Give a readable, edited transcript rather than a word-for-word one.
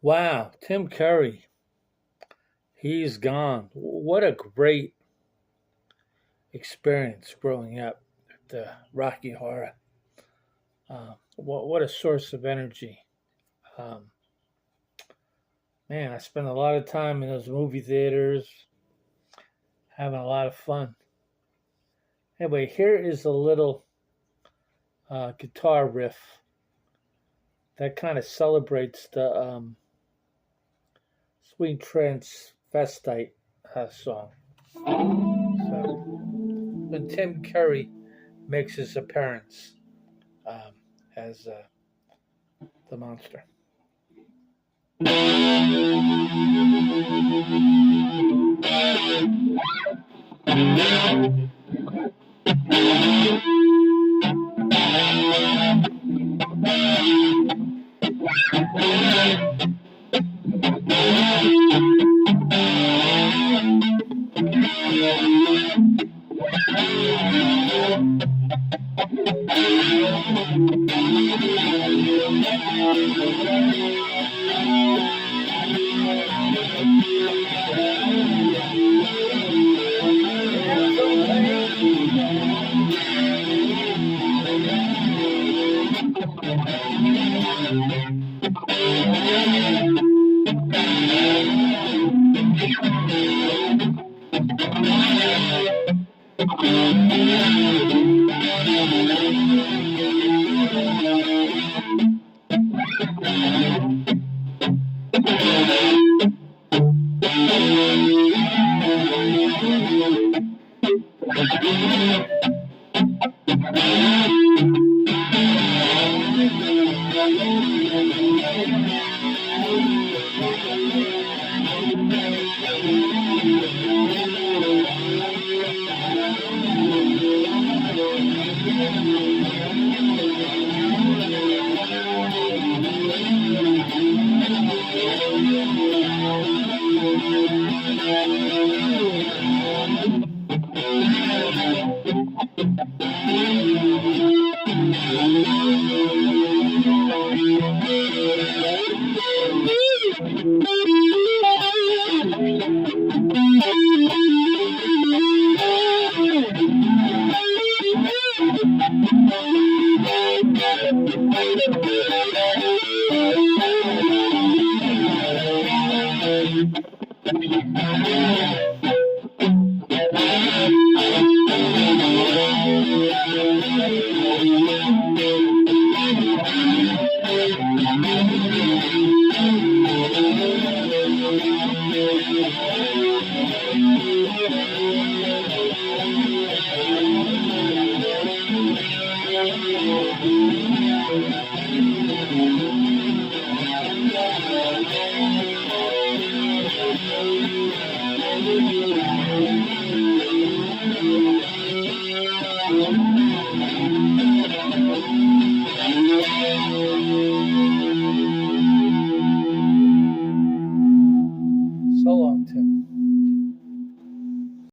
Wow, Tim Curry, he's gone. What a great experience growing up at the Rocky Horror. What a source of energy. Um, Man, I spent a lot of time in those movie theaters, having a lot of fun. Anyway, here is a little guitar riff that kind of celebrates the Sweet Transvestite song. So, when Tim Curry makes his appearance as the monster.